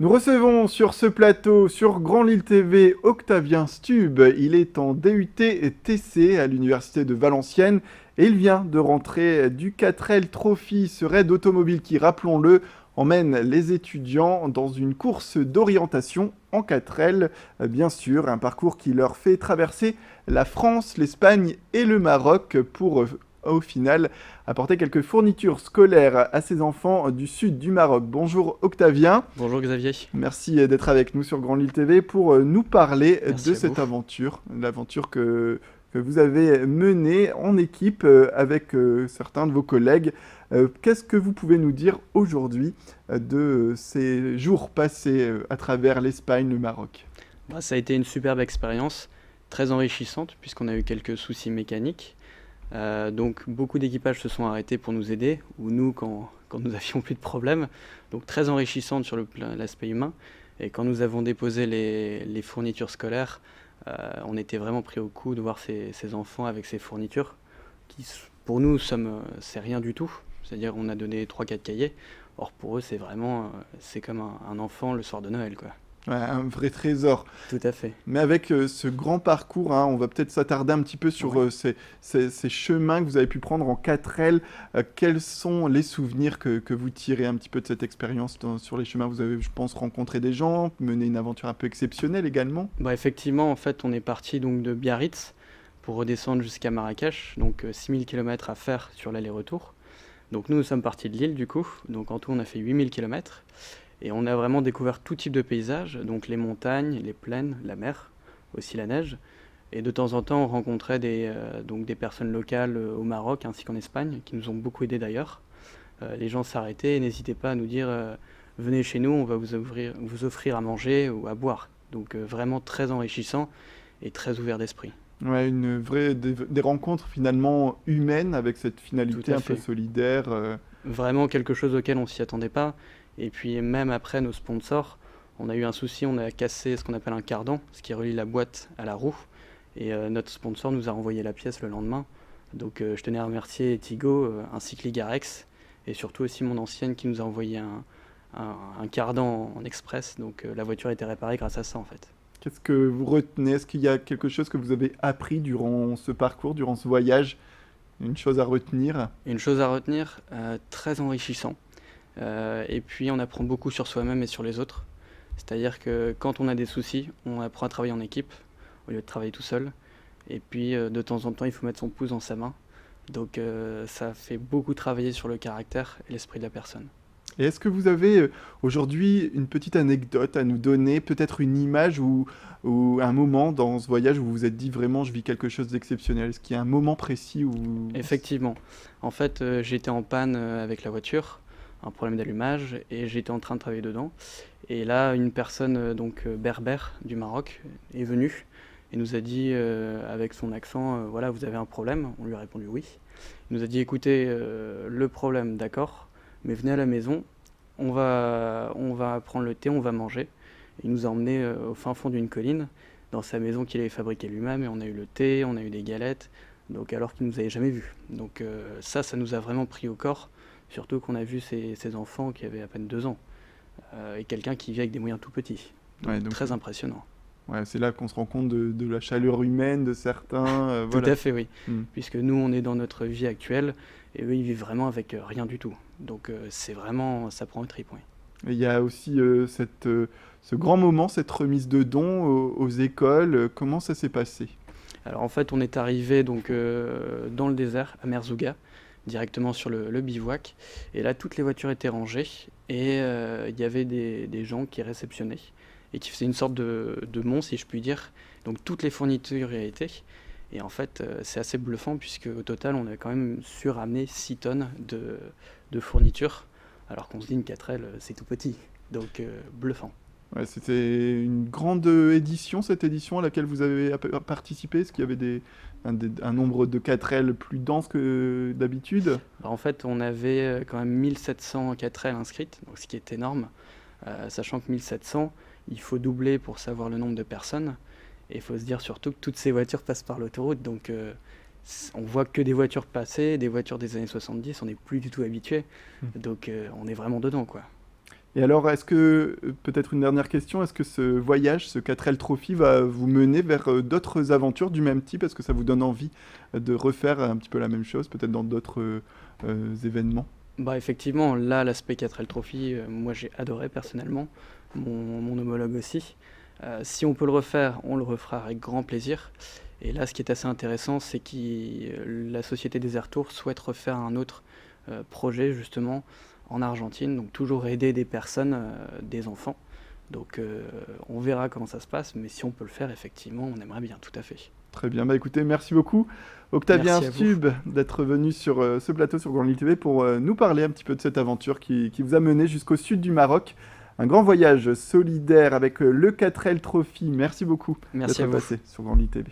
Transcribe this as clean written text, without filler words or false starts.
Nous recevons sur ce plateau, sur Grand Lille TV, Octavien Stube. Il est en DUT TC à l'Université de Valenciennes et il vient de rentrer du 4L Trophy, ce raid automobile qui, rappelons-le, emmène les étudiants dans une course d'orientation en 4L. Bien sûr, un parcours qui leur fait traverser la France, l'Espagne et le Maroc pour au final apporter quelques fournitures scolaires à ces enfants du sud du Maroc. Bonjour Octavien. Bonjour Xavier. Merci d'être avec nous sur Grand Lille TV pour nous parler Merci de à cette vous. aventure, l'aventure que vous avez menée en équipe avec certains de vos collègues. Qu'est-ce que vous pouvez nous dire aujourd'hui de ces jours passés à travers l'Espagne, le Maroc? Ça a été une superbe expérience, très enrichissante puisqu'on a eu quelques soucis mécaniques. Donc beaucoup d'équipages se sont arrêtés pour nous aider, ou nous quand nous avions plus de problèmes. Donc très enrichissante sur l'aspect humain. Et quand nous avons déposé les fournitures scolaires, on était vraiment pris au coup de voir ces enfants avec ces fournitures qui, pour nous, c'est rien du tout. C'est-à-dire on a donné 3-4 cahiers. Or pour eux, c'est comme un enfant le soir de Noël, quoi. Ouais, un vrai trésor. Tout à fait. Mais avec ce grand parcours, hein, on va peut-être s'attarder un petit peu sur Ouais. ces chemins que vous avez pu prendre en 4L. Quels sont les souvenirs que vous tirez un petit peu de cette expérience sur les chemins? Vous avez, je pense, rencontré des gens, mené une aventure un peu exceptionnelle également. Effectivement, en fait, on est parti donc de Biarritz pour redescendre jusqu'à Marrakech, donc 6000 km à faire sur l'aller-retour. Donc nous sommes partis de Lille du coup, donc en tout on a fait 8000 km et on a vraiment découvert tout type de paysages, donc les montagnes, les plaines, la mer, aussi la neige. Et de temps en temps on rencontrait donc des personnes locales au Maroc ainsi qu'en Espagne, qui nous ont beaucoup aidés d'ailleurs. Les gens s'arrêtaient et n'hésitaient pas à nous dire venez chez nous, on va vous offrir à manger ou à boire. Donc vraiment très enrichissant et très ouvert d'esprit. Ouais, des rencontres finalement humaines avec cette Tout finalité à un peu fait. solidaire. Vraiment quelque chose auquel on s'y attendait pas. Et puis même après nos sponsors, on a eu un souci, on a cassé ce qu'on appelle un cardan, ce qui relie la boîte à la roue. Et notre sponsor nous a renvoyé la pièce le lendemain. Donc je tenais à remercier Tigo ainsi que Ligarex et surtout aussi mon ancienne qui nous a envoyé un cardan en express. Donc la voiture a été réparée grâce à ça en fait. Qu'est-ce que vous retenez? Est-ce qu'il y a quelque chose que vous avez appris durant ce parcours, durant ce voyage? Une chose à retenir? Une chose à retenir, très enrichissant. Et puis on apprend beaucoup sur soi-même et sur les autres. C'est-à-dire que quand on a des soucis, on apprend à travailler en équipe au lieu de travailler tout seul. Et puis de temps en temps, il faut mettre son pouce dans sa main. Donc ça fait beaucoup travailler sur le caractère et l'esprit de la personne. Et est-ce que vous avez aujourd'hui une petite anecdote à nous donner, peut-être une image ou un moment dans ce voyage où vous vous êtes dit vraiment je vis quelque chose d'exceptionnel? Est-ce qu'il y a un moment précis où... Effectivement. En fait, j'étais en panne avec la voiture, un problème d'allumage, et j'étais en train de travailler dedans. Et là, une personne berbère du Maroc est venue et nous a dit avec son accent, voilà, vous avez un problème. On lui a répondu oui. Il nous a dit, écoutez, le problème, d'accord, mais venez à la maison, on va prendre le thé, on va manger. Et il nous a emmenés au fin fond d'une colline, dans sa maison qu'il avait fabriquée lui-même, et on a eu le thé, on a eu des galettes, donc alors qu'il ne nous avait jamais vus. Donc ça nous a vraiment pris au corps, surtout qu'on a vu ces enfants qui avaient à peine 2 ans, et quelqu'un qui vit avec des moyens tout petits. Donc Ouais, donc, très impressionnant. ouais, c'est là qu'on se rend compte de la chaleur humaine de certains. Tout Voilà. à fait, oui. Mm. Puisque nous, on est dans notre vie actuelle, et eux, ils vivent vraiment avec rien du tout. Donc c'est vraiment, ça prend au trip, oui. Et il y a aussi ce grand moment, cette remise de dons aux écoles. Comment ça s'est passé? Alors en fait, on est arrivé donc dans le désert, à Merzouga, directement sur le bivouac. Et là, toutes les voitures étaient rangées et il y avait des gens qui réceptionnaient et qui faisaient une sorte de mont, si je puis dire. Donc toutes les fournitures y étaient. Et en fait, c'est assez bluffant puisque au total, on a quand même su ramener 6 tonnes de fournitures, alors qu'on se dit une 4L, c'est tout petit. Donc bluffant. Ouais, c'était une grande édition, cette édition à laquelle vous avez participé. Est-ce qu'il y avait un nombre de 4L plus dense que d'habitude? En fait, on avait quand même 1700 4L inscrites, donc ce qui est énorme. Sachant que 1700, il faut doubler pour savoir le nombre de personnes. Et il faut se dire surtout que toutes ces voitures passent par l'autoroute. Donc on voit que des voitures passer, des voitures des années 70, on n'est plus du tout habitué. Donc on est vraiment dedans, quoi. Et alors, est-ce que, peut-être une dernière question, est-ce que ce voyage, ce 4L Trophy, va vous mener vers d'autres aventures du même type? Est-ce que ça vous donne envie de refaire un petit peu la même chose, peut-être dans d'autres événements? Bah, effectivement, là, l'aspect 4L Trophy, moi j'ai adoré personnellement, mon homologue aussi. Si on peut le refaire, on le refera avec grand plaisir. Et là, ce qui est assez intéressant, c'est que la société des Air Tours souhaite refaire un autre projet justement en Argentine, donc toujours aider des personnes, des enfants. Donc on verra comment ça se passe, mais si on peut le faire, effectivement, on aimerait bien, tout à fait. Très bien, bah écoutez, merci beaucoup Octavien Merci à vous. Stub d'être venu sur ce plateau sur Grand Lille TV pour nous parler un petit peu de cette aventure qui vous a mené jusqu'au sud du Maroc. Un grand voyage solidaire avec le 4L Trophy. Merci beaucoup Merci d'être à vous. passé sur Grand Lille TV.